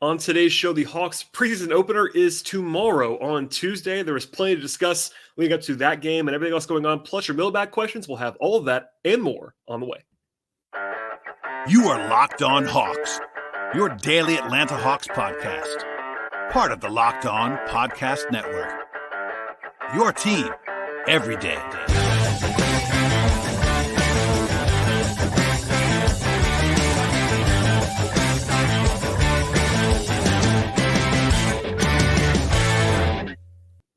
On today's show, the Hawks preseason opener is tomorrow on Tuesday. There is plenty to discuss leading up to that game and everything else going on. Plus your mailbag questions. We'll have all of that and more on the way. You are Locked On Hawks, your daily Atlanta Hawks podcast. Part of the Locked On Podcast Network. Your team every day.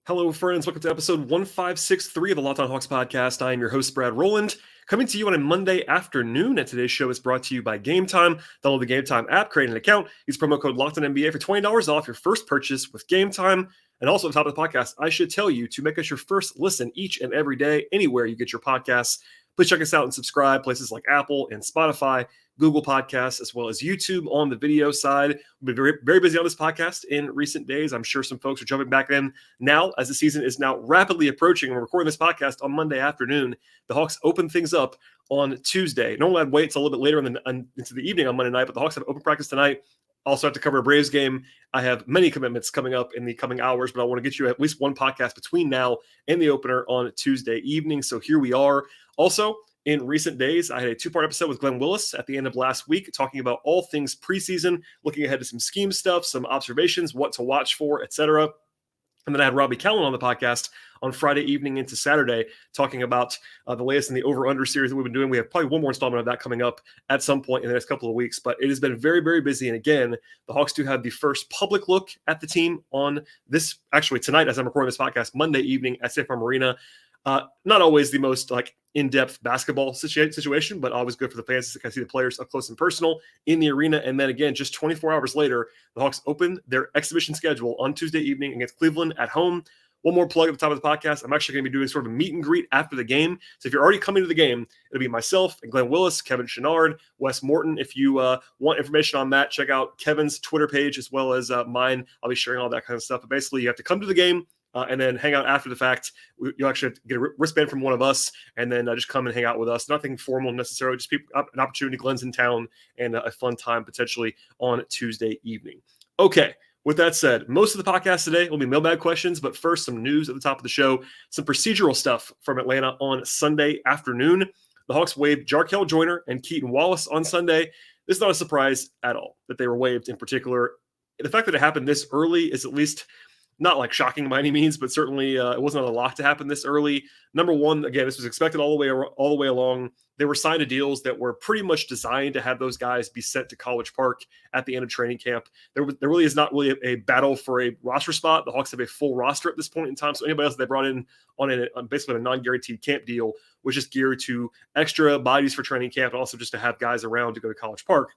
Hello, friends. Welcome to episode 1563 of the Locked On Hawks podcast. I am your host, Rowland, coming to you on a Monday afternoon. And today's show is brought to you by Gametime. Download the Gametime app, create an account, use promo code LOCKEDONNBA for $20 off your first purchase with Gametime. And also at the top of the podcast, I should tell you to make us your first listen each and every day, anywhere you get your podcasts. Please check us out and subscribe. Places like Apple and Spotify, Google Podcasts, as well as YouTube on the video side. We've been very, very busy on this podcast in recent days. I'm sure some folks are jumping back in now as the season is now rapidly approaching. We're recording this podcast on Monday afternoon. The Hawks open things up on Tuesday. Normally I'd wait until a little bit later into the evening on Monday night, but the Hawks have open practice tonight. Also have to cover a Braves game. I have many commitments coming up in the coming hours, but I want to get you at least one podcast between now and the opener on Tuesday evening. So here we are. Also, in recent days, I had a two-part episode with Glenn Willis at the end of last week talking about all things preseason, looking ahead to some scheme stuff, some observations, what to watch for, etc. And then I had Robbie Callan on the podcast on Friday evening into Saturday talking about the latest in the over-under series that we've been doing. We have probably one more installment of that coming up at some point in the next couple of weeks, but it has been very, very busy. And again, the Hawks do have the first public look at the team on this, actually tonight as I'm recording this podcast, Monday evening at Steppan Rule. Not always the most in-depth basketball situation, but always good for the fans to kind of see the players up close and personal in the arena. And then again, just 24 hours later, the Hawks open their exhibition schedule on Tuesday evening against Cleveland at home. One more plug at the top of the podcast. I'm actually going to be doing sort of a meet and greet after the game. So if you're already coming to the game, it'll be myself and Glenn Willis, Kevin Chenard, Wes Morton. If you want information on that, check out Kevin's Twitter page as well as mine. I'll be sharing all that kind of stuff. But basically, you have to come to the game. And then hang out after the fact. You'll actually have to get a wristband from one of us and then just come and hang out with us. Nothing formal necessarily, just an opportunity. Glenn's in town and a fun time potentially on Tuesday evening. Okay, with that said, most of the podcast today will be mailbag questions, but first some news at the top of the show. Some procedural stuff from Atlanta on Sunday afternoon. The Hawks waived Jarel Joyner and Keaton Wallace on Sunday. This is not a surprise at all that they were waived in particular. The fact that it happened this early is at least not like shocking by any means, but certainly it wasn't on a lock to happen this early. Number one, again, this was expected all the way along. They were signed to deals that were pretty much designed to have those guys be sent to College Park at the end of training camp. There really is not really a battle for a roster spot. The Hawks have a full roster at this point in time. So anybody else that they brought in on basically a non-guaranteed camp deal was just geared to extra bodies for training camp and also just to have guys around to go to College Park.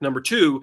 Number two,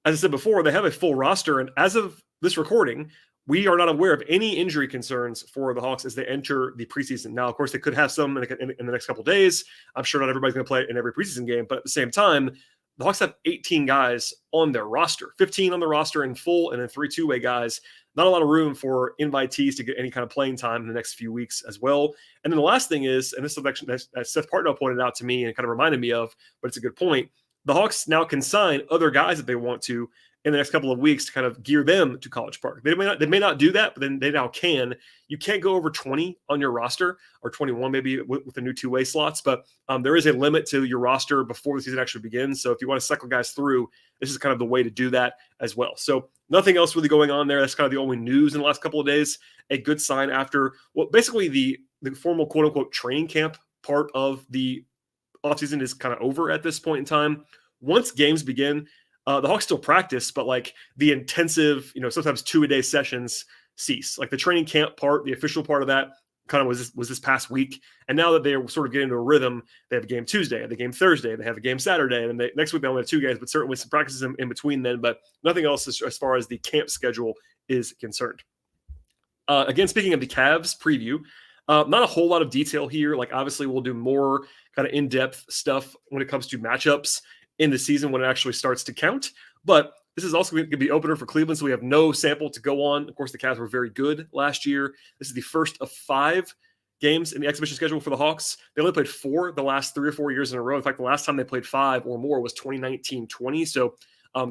as I said before, they have a full roster. And as of this recording, we are not aware of any injury concerns for the Hawks as they enter the preseason. Now, of course, they could have some in the next couple of days. I'm sure not everybody's going to play in every preseason game, but at the same time, the Hawks have 18 guys on their roster, 15 on the roster in full, and then 3 two-way guys. Not a lot of room for invitees to get any kind of playing time in the next few weeks as well. And then the last thing is, and this is actually that Seth Partnow pointed out to me and kind of reminded me of, but it's a good point. The Hawks now can sign other guys if they want to in the next couple of weeks to kind of gear them to College Park. They may not do that, but then they now can. You can't go over 20 on your roster, or 21 maybe with the new two-way slots, but there is a limit to your roster before the season actually begins. So if you want to cycle guys through, this is kind of the way to do that as well. So nothing else really going on there. That's kind of the only news in the last couple of days. A good sign after, well, basically the formal quote-unquote training camp part of the offseason is kind of over at this point in time. Once games begin, the Hawks still practice, but like the intensive, sometimes 2-a-day sessions cease. Like the training camp part, the official part of that kind of was this past week. And now that they're sort of getting into a rhythm, they have a game Tuesday, they have a game Thursday, they have a game Saturday, and next week they only have 2 games, but certainly some practices in between then, but nothing else as far as the camp schedule is concerned. Again, speaking of the Cavs preview, not a whole lot of detail here. Like obviously we'll do more kind of in-depth stuff when it comes to matchups in the season when it actually starts to count. But this is also going to be opener for Cleveland, so we have no sample to go on. Of course, the Cavs were very good last year. This is the first of 5 games in the exhibition schedule for the Hawks. They only played 4 the last 3 or 4 years in a row. In fact, the last time they played 5 or more was 2019-20. So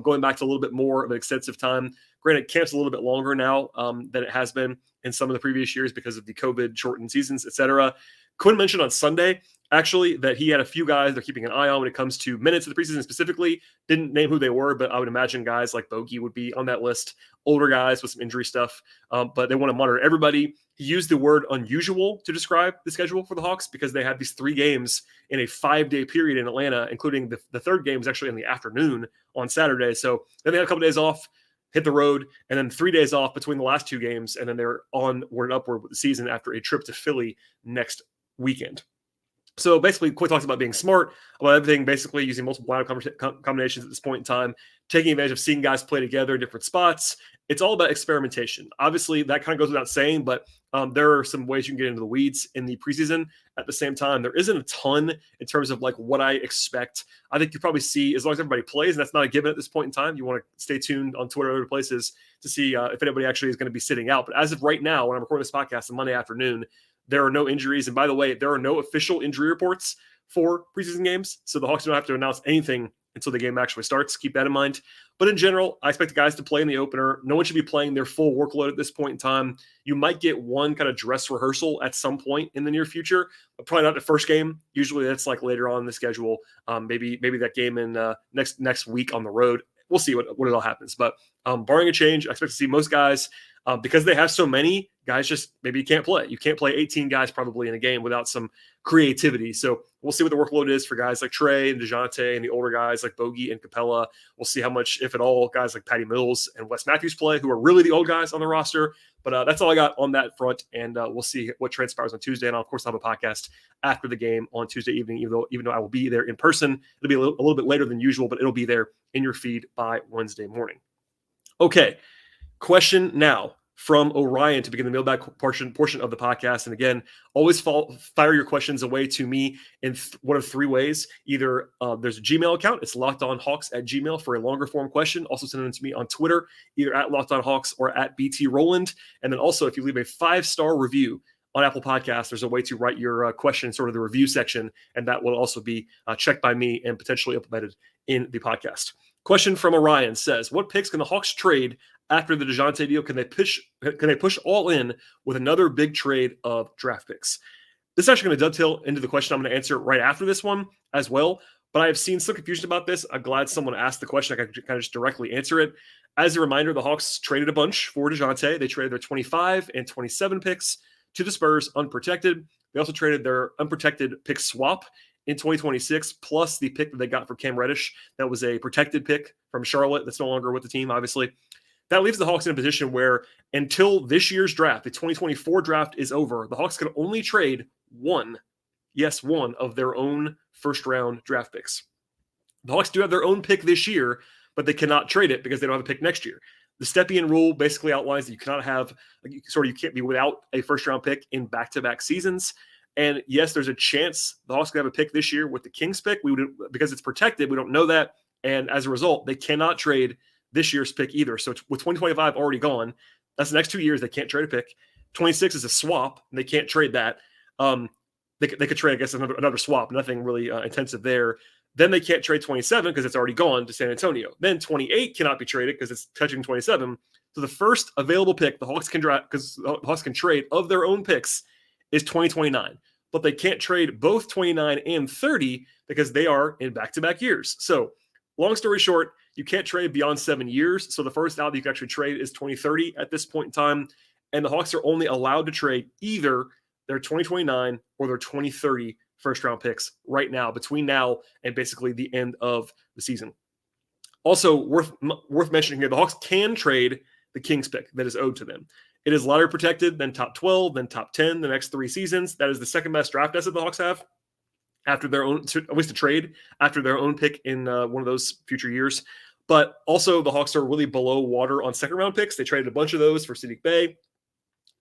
going back to a little bit more of an extensive time. Granted, camp's a little bit longer now than it has been in some of the previous years because of the COVID shortened seasons, etc. Quin mentioned on Sunday, actually, that he had a few guys they're keeping an eye on when it comes to minutes of the preseason specifically. Didn't name who they were, but I would imagine guys like Bogey would be on that list, older guys with some injury stuff, but they want to monitor everybody. He used the word unusual to describe the schedule for the Hawks because they had these 3 games in a 5-day period in Atlanta, including the third game was actually in the afternoon on Saturday. So then they had a couple days off, hit the road, and then 3 days off between the last 2 games, and then they're onward and upward with the season after a trip to Philly next weekend. So basically, Quin talks about being smart about everything, basically using multiple lineup combinations at this point in time, taking advantage of seeing guys play together in different spots. It's all about experimentation. Obviously, that kind of goes without saying, but there are some ways you can get into the weeds in the preseason. At the same time, there isn't a ton in terms of like what I expect. I think you probably see, as long as everybody plays, and that's not a given at this point in time, you want to stay tuned on Twitter or other places to see if anybody actually is going to be sitting out. But as of right now, when I'm recording this podcast on Monday afternoon, there are no injuries. And by the way, there are no official injury reports for preseason games. So the Hawks don't have to announce anything until the game actually starts. Keep that in mind. But in general, I expect the guys to play in the opener. No one should be playing their full workload at this point in time. You might get one kind of dress rehearsal at some point in the near future, but probably not the first game. Usually that's like later on in the schedule. Maybe that game in next week on the road. We'll see what it all happens. But barring a change, I expect to see most guys, because they have so many guys, just maybe you can't play. You can't play 18 guys probably in a game without some creativity. So we'll see what the workload is for guys like Trae and DeJounte and the older guys like Bogey and Capella. We'll see how much, if at all, guys like Patty Mills and Wes Matthews play, who are really the old guys on the roster. But that's all I got on that front, and we'll see what transpires on Tuesday. And I'll, of course, have a podcast after the game on Tuesday evening, even though I will be there in person. It'll be a little bit later than usual, but it'll be there in your feed by Wednesday morning. Okay, question now from Orion to begin the mailbag portion of the podcast. And again, always fire your questions away to me in one of 3 ways. Either there's a Gmail account. It's lockedonhawks@gmail for a longer form question. Also send them to me on Twitter, either at lockedonhawks or at BT Rowland. And then also, if you leave a 5-star review on Apple Podcasts, there's a way to write your question in sort of the review section, and that will also be checked by me and potentially implemented in the podcast. Question from Orion says, what picks can the Hawks trade after the DeJounte deal? Can they push all in with another big trade of draft picks? This is actually going to dovetail into the question I'm going to answer right after this one as well. But I have seen some confusion about this. I'm glad someone asked the question. I can kind of just directly answer it. As a reminder, the Hawks traded a bunch for DeJounte. They traded their 25 and 27 picks to the Spurs unprotected. They also traded their unprotected pick swap in 2026, plus the pick that they got for Cam Reddish. That was a protected pick from Charlotte that's no longer with the team, obviously. That leaves the Hawks in a position where until this year's draft, the 2024 draft is over, the Hawks can only trade one of their own first-round draft picks. The Hawks do have their own pick this year, but they cannot trade it because they don't have a pick next year. The Steppan Rule basically outlines that you cannot have, you can't be without a first-round pick in back-to-back seasons. And yes, there's a chance the Hawks could have a pick this year with the Kings pick. Because it's protected, we don't know that. And as a result, they cannot trade this year's pick either. So with 2025 already gone, that's the next 2 years they can't trade a pick. 26 is a swap, and they can't trade that. They could trade, I guess, another swap. Nothing really intensive there. Then they can't trade 27 because it's already gone to San Antonio. Then 28 cannot be traded because it's touching 27. So the first available pick the Hawks can draft, because the Hawks can trade of their own picks, is 2029. But they can't trade both 29 and 30 because they are in back-to-back years. So long story short, you can't trade beyond 7 years. So the first out that you can actually trade is 2030 at this point in time. And the Hawks are only allowed to trade either their 2029 or their 2030 first-round picks right now, between now and basically the end of the season. Also, worth mentioning here, the Hawks can trade the Kings pick that is owed to them. It is lottery protected, then top 12, then top 10 the next 3 seasons. That is the second best draft asset the Hawks have after their own, at least to trade after their own pick in one of those future years. But also the Hawks are really below water on second-round picks. They traded a bunch of those for Sadiq Bey,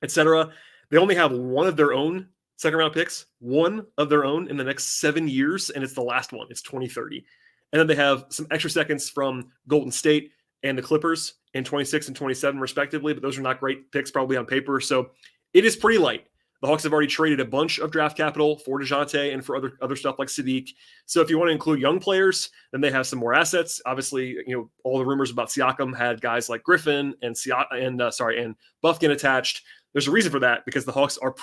etc. They only have one of their own second-round picks, one of their own in the next 7 years, and it's the last one. It's 2030. And then they have some extra seconds from Golden State and the Clippers in 26 and 27, respectively, but those are not great picks probably on paper. So it is pretty light. The Hawks have already traded a bunch of draft capital for DeJounte and for other stuff like Sadiq. So if you want to include young players, then they have some more assets. Obviously, all the rumors about Siakam had guys like Griffin and Buffkin attached. There's a reason for that because the Hawks are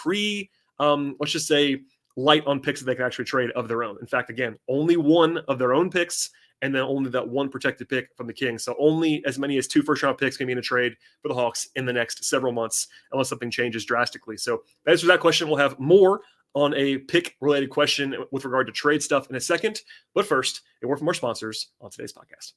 let's just say light on picks that they can actually trade of their own. In fact, again, only one of their own picks and then only that one protected pick from the Kings. So only as many as 2 first-round picks can be in a trade for the Hawks in the next several months, unless something changes drastically. So that answers that question. We'll have more on a pick-related question with regard to trade stuff in a second. But first, a word from our sponsors on today's podcast.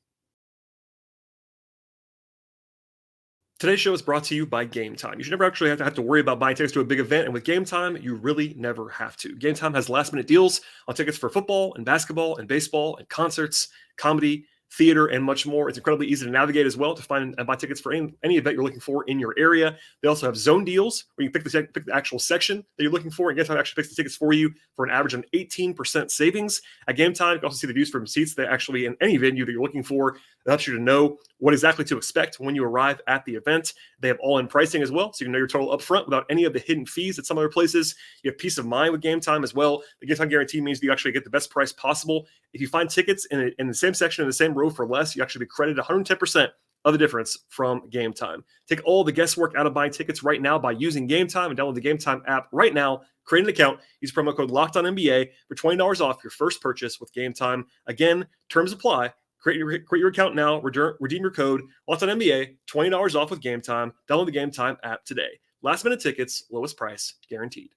Today's show is brought to you by Gametime. You should never actually have to worry about buying tickets to a big event, and with Gametime, you really never have to. Gametime has last-minute deals on tickets for football and basketball and baseball and concerts, comedy, theater, and much more. It's incredibly easy to navigate as well to find and buy tickets for any event you're looking for in your area. They also have zone deals where you can pick the actual section that you're looking for, and Gametime actually picks the tickets for you for an average of 18% savings. At Gametime, you can also see the views from seats that actually in any venue that you're looking for. It helps you to know what exactly to expect when you arrive at the event. They have all-in pricing as well, so you can know your total up front without any of the hidden fees at some other places. You have peace of mind with Gametime as well. The Gametime guarantee means that you actually get the best price possible. If you find tickets in the same section in the same row for less, you actually be credited 110% of the difference from Gametime. Take all the guesswork out of buying tickets right now by using Gametime and download the Gametime app right now. Create an account. Use promo code LOCKEDONNBA for $20 off your first purchase with Gametime. Again, terms apply. Create your account now. Redeem your code LOCKEDONNBA. $20 off with Gametime. Download the Gametime app today. Last minute tickets, lowest price guaranteed.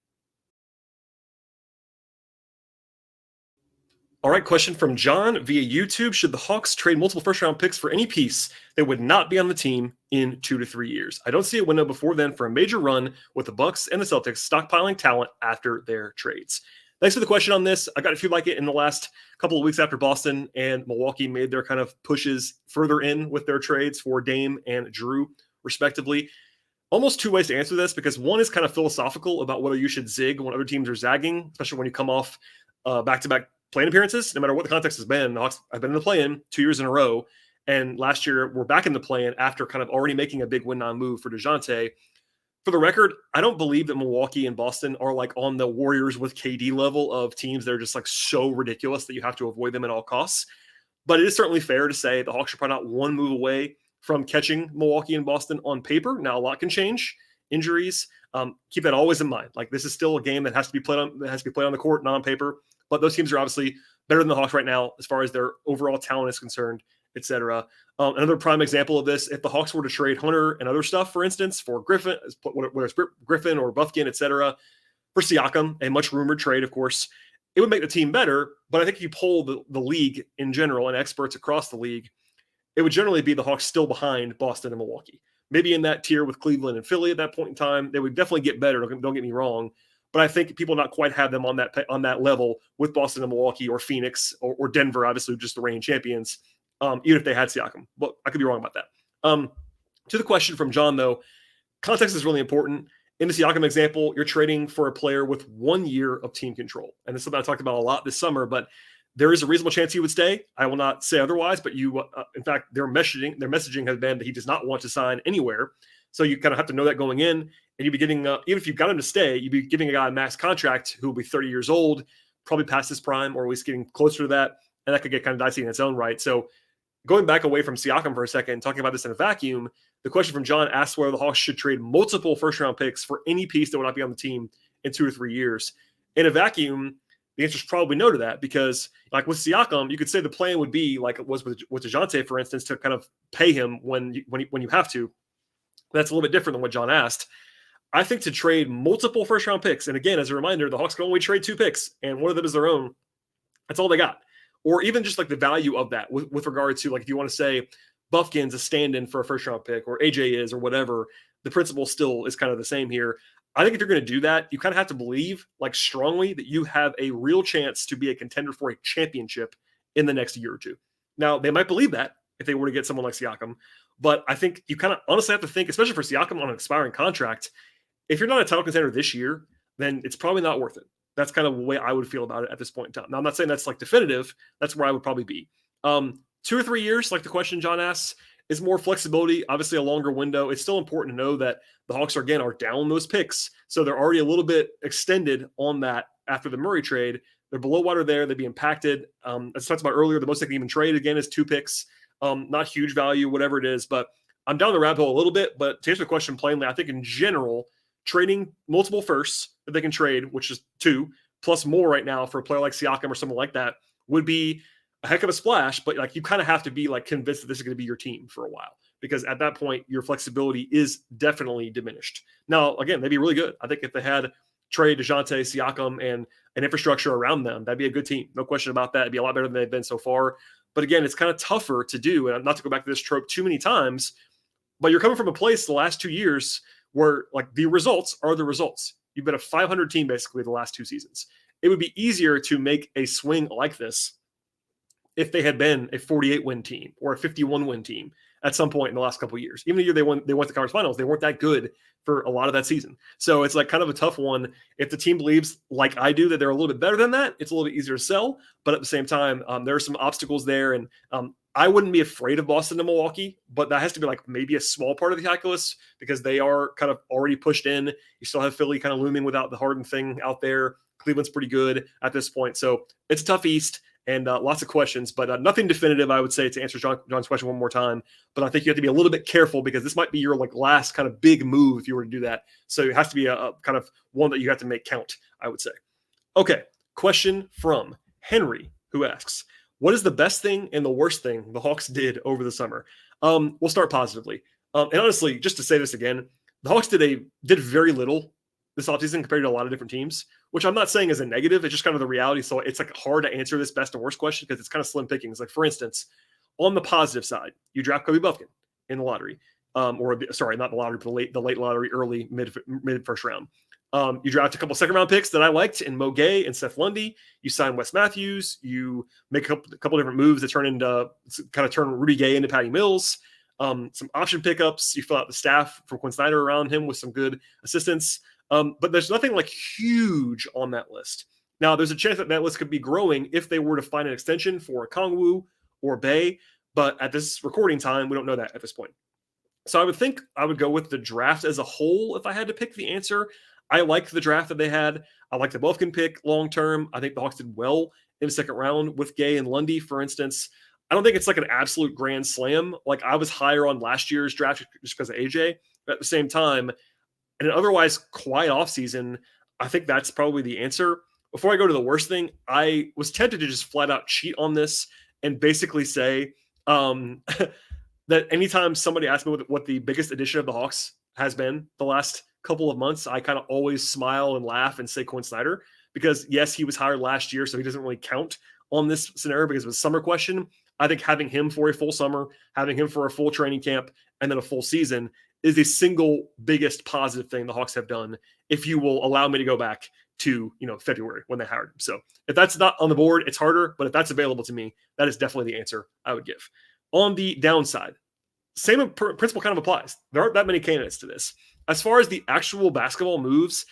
All right, question from John via YouTube. Should the Hawks trade multiple first-round picks for any piece that would not be on the team in 2 to 3 years? I don't see a window before then for a major run with the Bucks and the Celtics stockpiling talent after their trades. Thanks for the question on this. I got a few like it in the last couple of weeks after Boston and Milwaukee made their kind of pushes further in with their trades for Dame and Drew, respectively. Almost 2 ways to answer this because one is kind of philosophical about whether you should zig when other teams are zagging, especially when you come off back-to-back play-in appearances. No matter what the context has been, the Hawks have been in the play-in 2 years in a row, and last year we're back in the play-in after kind of already making a big win-now move for DeJounte. For the record, I don't believe that Milwaukee and Boston are like on the Warriors with KD level of teams that are just like so ridiculous that you have to avoid them at all costs. But it is certainly fair to say the Hawks are probably not one move away from catching Milwaukee and Boston on paper. Now a lot can change, injuries. Keep that always in mind. Like this is still a game that has to be played on the court, not on paper. But those teams are obviously better than the Hawks right now as far as their overall talent is concerned, etc. Another prime example of this, if the Hawks were to trade Hunter and other stuff, for instance, for Griffin, whether it's Griffin or Buffkin, etc., for Siakam, a much rumored trade, of course, it would make the team better. But I think if you poll the league in general and experts across the league, it would generally be the Hawks still behind Boston and Milwaukee. Maybe in that tier with Cleveland and Philly at that point in time, they would definitely get better. Don't get me wrong. But I think people not quite have them on that level with Boston and Milwaukee or Phoenix or Denver, obviously just the reigning champions, even if they had Siakam. But I could be wrong about that. To the question from John, though, context is really important. In the Siakam example, you're trading for a player with 1 year of team control. And this is something I talked about a lot this summer, but there is a reasonable chance he would stay. I will not say otherwise, but in fact, their messaging has been that he does not want to sign anywhere. So you kind of have to know that going in, and you'd be getting, even if you've got him to stay, you'd be giving a guy a max contract who will be 30 years old, probably past his prime, or at least getting closer to that, and that could get kind of dicey in its own right. So going back away from Siakam for a second, talking about this in a vacuum, the question from John asks whether the Hawks should trade multiple first-round picks for any piece that would not be on the team in 2 or 3 years. In a vacuum, the answer is probably no to that because, like with Siakam, you could say the plan would be like it was with DeJounte, for instance, to kind of pay him when you have to. That's a little bit different than what John asked. I think to trade multiple first-round picks, and again, as a reminder, the Hawks can only trade 2 picks, and one of them is their own. That's all they got. Or even just like the value of that with regard to, like, if you want to say Buffkin's a stand-in for a first-round pick, or AJ is, or whatever, the principle still is kind of the same here. I think if you're going to do that, you kind of have to believe, like, strongly that you have a real chance to be a contender for a championship in the next year or two. Now, they might believe that if they were to get someone like Siakam, but I think you kind of honestly have to think, especially for Siakam on an expiring contract, if you're not a title contender this year, then it's probably not worth it. That's kind of the way I would feel about it at this point in time. Now, I'm not saying that's like definitive. That's where I would probably be. 2 or 3 years, like the question John asks, is more flexibility, obviously a longer window. It's still important to know that the Hawks are down those picks. So they're already a little bit extended on that after the Murray trade. They're below water there. They'd be impacted. As talked about earlier, the most they can even trade again is 2 picks. Not huge value, whatever it is. But I'm down the rabbit hole a little bit. But to answer the question plainly, I think in general, trading multiple firsts that they can trade, which is 2, plus more right now for a player like Siakam or someone like that, would be a heck of a splash. But like you kind of have to be like convinced that this is going to be your team for a while, because at that point, your flexibility is definitely diminished. Now, again, they'd be really good. I think if they had Trae, DeJounte, Siakam, and an infrastructure around them, that'd be a good team. No question about that. It'd be a lot better than they've been so far. But again, it's kind of tougher to do. And not to go back to this trope too many times, but you're coming from a place the last 2 years where like the results are the results. You've been a 500 team basically the last 2 seasons. It would be easier to make a swing like this if they had been a 48-win team or a 51-win team at some point in the last couple of years. Even the year they went to conference finals, they weren't that good for a lot of that season. So it's like kind of a tough one. If the team believes, like I do, that they're a little bit better than that, it's a little bit easier to sell. But at the same time, there are some obstacles there. And I wouldn't be afraid of Boston and Milwaukee, but that has to be like maybe a small part of the calculus because they are kind of already pushed in. You still have Philly kind of looming without the Harden thing out there. Cleveland's pretty good at this point. So it's a tough East. And lots of questions, but nothing definitive, I would say, to answer John's question one more time. But I think you have to be a little bit careful because this might be your like last kind of big move if you were to do that. So it has to be a kind of one that you have to make count, I would say. Okay, question from Henry, who asks, what is the best thing and the worst thing the Hawks did over the summer? We'll start positively. And honestly, just to say this again, the Hawks did very little this offseason compared to a lot of different teams, which I'm not saying is a negative. It's just kind of the reality. So it's like hard to answer this best and worst question because it's kind of slim pickings. Like for instance, on the positive side, you draft Kobe Buffkin in the lottery, not the lottery, but the late lottery, early mid first round. You draft a couple second round picks that I liked in Mo Gay and Seth Lundy. You sign Wes Matthews. You make a couple different moves that turn Rudy Gay into Patty Mills. Some option pickups. You fill out the staff from Quin Snyder around him with some good assistance. But there's nothing like huge on that list. Now, there's a chance that list could be growing if they were to find an extension for Kongwu or Bay. But at this recording time, we don't know that at this point. So I would think I would go with the draft as a whole if I had to pick the answer. I liked the draft that they had. I like the Buffkin pick long term. I think the Hawks did well in the second round with Gay and Lundy, for instance. I don't think it's like an absolute grand slam. Like I was higher on last year's draft just because of AJ. But at the same time, in an otherwise quiet offseason, I think that's probably the answer. Before I go to the worst thing, I was tempted to just flat out cheat on this and basically say that anytime somebody asks me what the biggest addition of the Hawks has been the last couple of months, I kind of always smile and laugh and say Quin Snyder because, yes, he was hired last year, so he doesn't really count on this scenario because it was a summer question. I think having him for a full summer, having him for a full training camp, and then a full season is the single biggest positive thing the Hawks have done, if you will allow me to go back to, February when they hired him. So if that's not on the board, it's harder, but if that's available to me, that is definitely the answer I would give. On the downside, same principle kind of applies. There aren't that many candidates to this. As far as the actual basketball moves,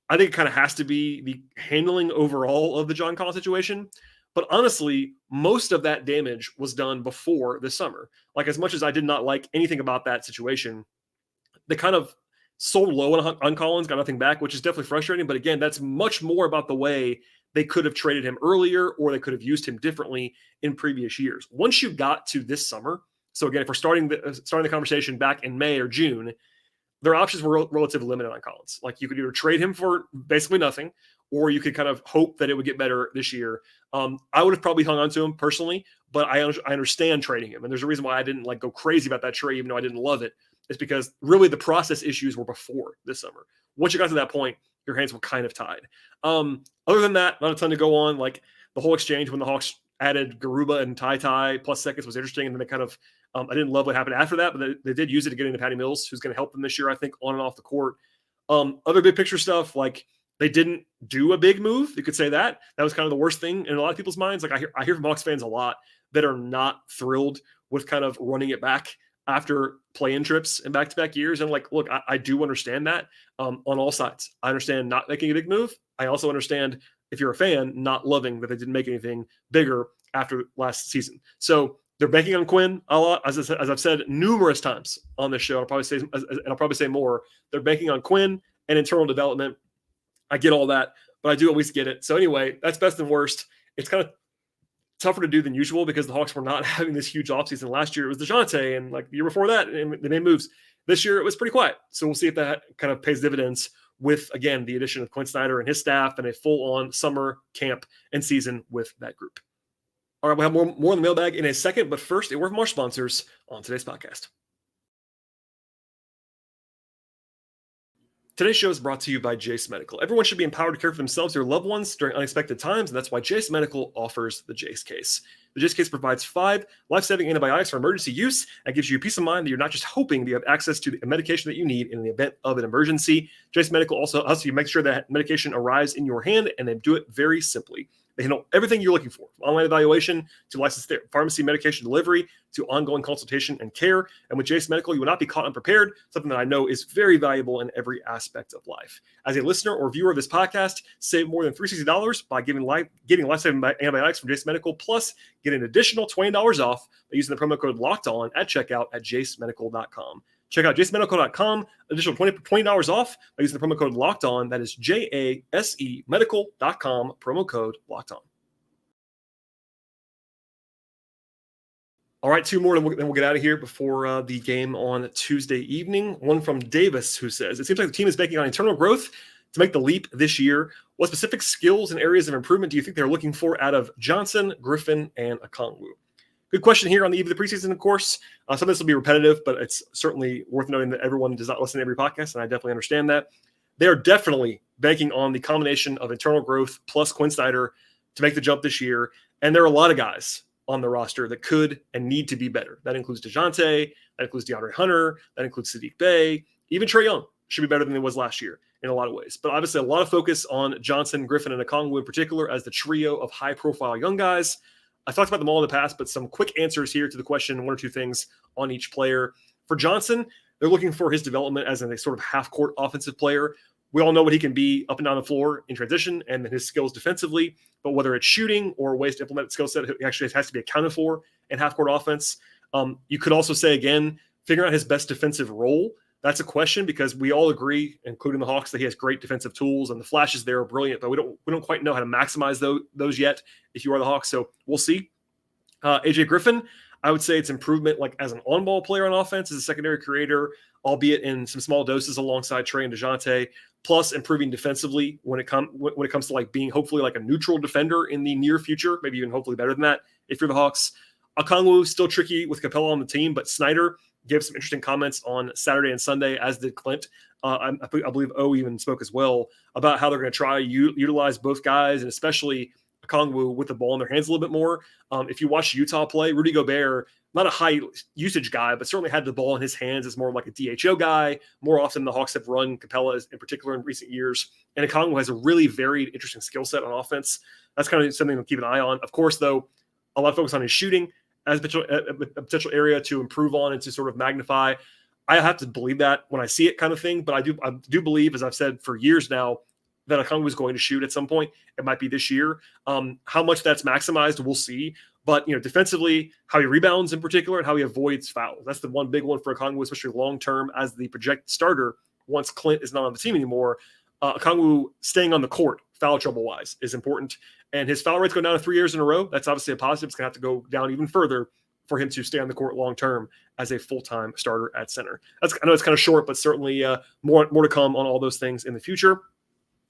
I think it kind of has to be the handling overall of the John Collins situation. But honestly, most of that damage was done before this summer. Like as much as I did not like anything about that situation, they kind of sold low on Collins, got nothing back, which is definitely frustrating. But again, that's much more about the way they could have traded him earlier or they could have used him differently in previous years. Once you got to this summer, so again, if we're starting the conversation back in May or June, their options were relatively limited on Collins. Like you could either trade him for basically nothing, or you could kind of hope that it would get better this year. I would have probably hung on to him personally, but I understand trading him. And there's a reason why I didn't go crazy about that trade, even though I didn't love it. It's because really the process issues were before this summer. Once you got to that point, your hands were kind of tied. Other than that, not a ton to go on. Like the whole exchange when the Hawks added Garuba and Tai plus seconds was interesting. And then they kind of, I didn't love what happened after that, but they did use it to get into Patty Mills, who's going to help them this year, I think, on and off the court. Other big picture stuff, like they didn't do a big move. You could say that. That was kind of the worst thing in a lot of people's minds. Like I hear from Hawks fans a lot that are not thrilled with kind of running it back after play-in trips in back-to-back years. And look, I do understand that on all sides. I understand not making a big move. I also understand if you're a fan, not loving that they didn't make anything bigger after last season. So They're banking on Quin a lot, as I've said numerous times on this show. I'll probably say more. They're banking on Quin and internal development. I get all that, but I do always get it. So anyway, that's best and worst. It's kind of tougher to do than usual because the Hawks were not having this huge offseason. Last year it was DeJounte, and like the year before that, they made moves. This year it was pretty quiet. So we'll see if that kind of pays dividends with, again, the addition of Quin Snyder and his staff and a full-on summer camp and season with that group. All right, we'll have more in the mailbag in a second, but first, a word from our sponsors on today's podcast. Today's show is brought to you by Jase Medical. Everyone should be empowered to care for themselves or their loved ones during unexpected times, and that's why Jase Medical offers the Jase Case. The Jase Case provides 5 life-saving antibiotics for emergency use and gives you peace of mind that you're not just hoping that you have access to the medication that you need in the event of an emergency. Jase Medical also helps you make sure that medication arrives in your hand, and they do it very simply. They handle everything you're looking for, from online evaluation to licensed pharmacy medication delivery to ongoing consultation and care. And with Jase Medical, you will not be caught unprepared, something that I know is very valuable in every aspect of life. As a listener or viewer of this podcast, save more than $360 by getting life-saving antibiotics from Jase Medical, plus get an additional $20 off by using the promo code LOCKEDON at checkout at jasemedical.com. Check out jasemedical.com, additional $20 off by using the promo code LOCKEDON. That is JASE medical.com, promo code LOCKEDON. All right, 2 more, and then we'll get out of here before the game on Tuesday evening. One from Davis, who says, it seems like the team is banking on internal growth to make the leap this year. What specific skills and areas of improvement do you think they're looking for out of Johnson, Griffin, and Okongwu? Good question here on the eve of the preseason, of course. Some of this will be repetitive, but it's certainly worth noting that everyone does not listen to every podcast, and I definitely understand that. They are definitely banking on the combination of internal growth plus Quin Snyder to make the jump this year. And there are a lot of guys on the roster that could and need to be better. That includes DeJounte, that includes DeAndre Hunter, that includes Saddiq Bey. Even Trae Young should be better than he was last year in a lot of ways. But obviously a lot of focus on Johnson, Griffin, and Okongwu in particular as the trio of high-profile young guys. I've talked about them all in the past, but some quick answers here to the question, 1 or 2 things on each player. For Johnson, they're looking for his development as a sort of half-court offensive player. We all know what he can be up and down the floor in transition and his skills defensively, but whether it's shooting or ways to implement skill set, it actually has to be accounted for in half-court offense. You could also say, again, figuring out his best defensive role. That's a question because we all agree, including the Hawks, that he has great defensive tools and the flashes there are brilliant, but we don't quite know how to maximize those yet if you are the Hawks. So we'll see. AJ Griffin, I would say it's improvement like as an on-ball player on offense, as a secondary creator, albeit in some small doses alongside Trae and DeJounte, plus improving defensively when it comes to like being hopefully like a neutral defender in the near future, maybe even hopefully better than that if you're the Hawks. Okongwu still tricky with Capella on the team, but Snyder gave some interesting comments on Saturday and Sunday, as did Clint. I believe O even spoke as well about how they're going to try utilize both guys, and especially Okongwu with the ball in their hands a little bit more. If you watch Utah play, Rudy Gobert, not a high usage guy, but certainly had the ball in his hands as more like a DHO guy. More often the Hawks have run Capella in particular in recent years. And Okongwu has a really varied, interesting skill set on offense. That's kind of something to keep an eye on. Of course, though, a lot of focus on his shooting as a potential area to improve on and to sort of magnify. I have to believe that when I see it kind of thing, but I do believe, as I've said for years now, that Okongwu is going to shoot at some point. It might be this year. How much that's maximized, we'll see. But defensively, how he rebounds in particular and how he avoids fouls. That's the one big one for Okongwu, especially long-term as the projected starter once Clint is not on the team anymore. Okongwu staying on the court, foul trouble-wise, is important. And his foul rate's going down to 3 years in a row. That's obviously a positive. It's going to have to go down even further for him to stay on the court long-term as a full-time starter at center. I know it's kind of short, but certainly more to come on all those things in the future.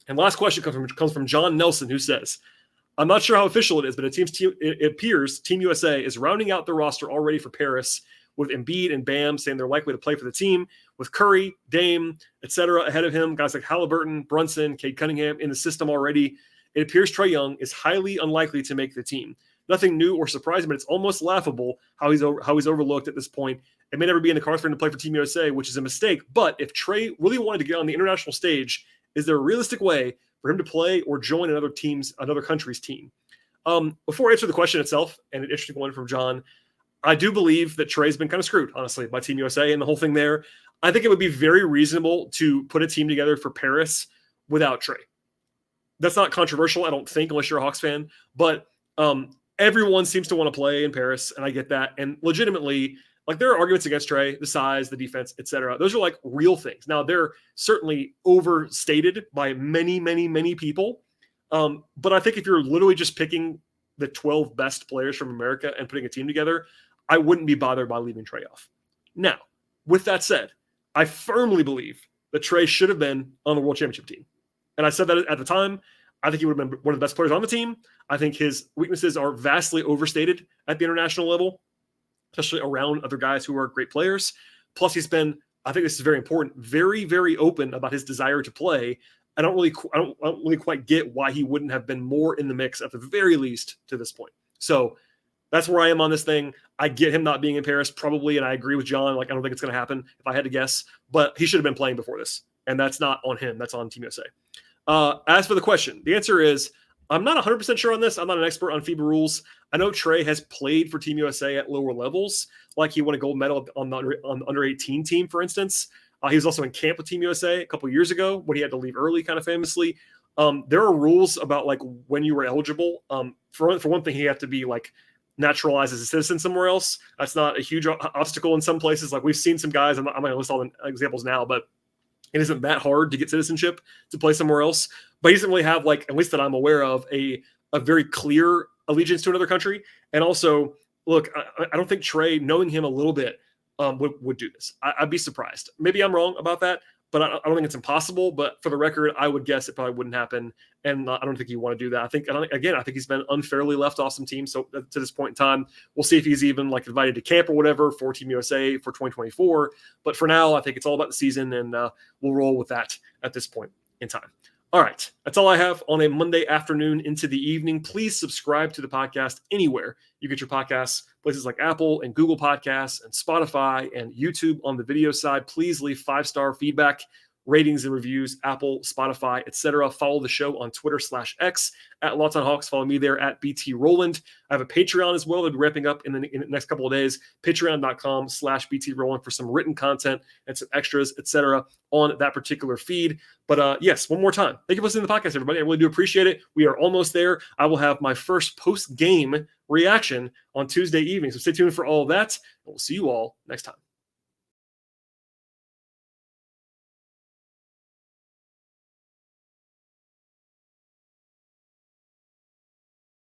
And last question comes from John Nelson, who says, I'm not sure how official it is, but it appears Team USA is rounding out the roster already for Paris, with Embiid and Bam saying they're likely to play for the team, with Curry, Dame, etc. ahead of him, guys like Halliburton, Brunson, Cade Cunningham in the system already. It appears Trae Young is highly unlikely to make the team. Nothing new or surprising, but it's almost laughable how he's overlooked at this point. It may never be in the cards for him to play for Team USA, which is a mistake. But if Trae really wanted to get on the international stage, is there a realistic way for him to play or join another country's team? Before I answer the question itself, and an interesting one from John, I do believe that Trae's been kind of screwed, honestly, by Team USA and the whole thing there. I think it would be very reasonable to put a team together for Paris without Trae. That's not controversial, I don't think, unless you're a Hawks fan. But everyone seems to want to play in Paris, and I get that. And legitimately, like, there are arguments against Trae, the size, the defense, etc. Those are like real things. Now, they're certainly overstated by many, many, many people. But I think if you're literally just picking the 12 best players from America and putting a team together, I wouldn't be bothered by leaving Trae off. Now, with that said, I firmly believe that Trae should have been on the World Championship team. And I said that at the time. I think he would have been one of the best players on the team. I think his weaknesses are vastly overstated at the international level, especially around other guys who are great players. Plus, he's been, I think this is very important, very, very open about his desire to play. I don't really quite get why he wouldn't have been more in the mix at the very least to this point. So that's where I am on this thing. I get him not being in Paris probably, and I agree with John. Like, I don't think it's going to happen if I had to guess, but he should have been playing before this, and that's not on him. That's on Team USA. As for the question, the answer is I'm not 100% sure on this. I'm not an expert on FIBA rules. I know Trae has played for Team USA at lower levels, like he won a gold medal on the under 18 team, for instance. He was also in camp with Team USA a couple of years ago when he had to leave early, kind of famously. There are rules about like when you were eligible. For one thing, you have to be like naturalized as a citizen somewhere else. That's not a huge obstacle in some places. Like, we've seen some guys, I'm not going to list all the examples now, but it isn't that hard to get citizenship to play somewhere else. But he doesn't really have, like, at least that I'm aware of, a very clear allegiance to another country. And also, look, I don't think Trae, knowing him a little bit, would do this. I'd be surprised. Maybe I'm wrong about that, but I don't think it's impossible. But for the record, I would guess it probably wouldn't happen. And I don't think you want to do that. I think he's been unfairly left off some teams. So to this point in time, we'll see if he's even like invited to camp or whatever for Team USA for 2024. But for now, I think it's all about the season, and we'll roll with that at this point in time. All right. That's all I have on a Monday afternoon into the evening. Please subscribe to the podcast anywhere you get your podcasts, places like Apple and Google Podcasts and Spotify and YouTube on the video side. Please leave 5-star feedback, ratings and reviews, Apple, Spotify, etc. Follow the show on Twitter/X at Locked On Hawks. Follow me there at BT Rowland. I have a Patreon as well that will be ramping up in the next couple of days. Patreon.com/BT Rowland for some written content and some extras, etc. on that particular feed. But yes, one more time, thank you for listening to the podcast, everybody. I really do appreciate it. We are almost there. I will have my first post-game reaction on Tuesday evening. So stay tuned for all of that. And we'll see you all next time.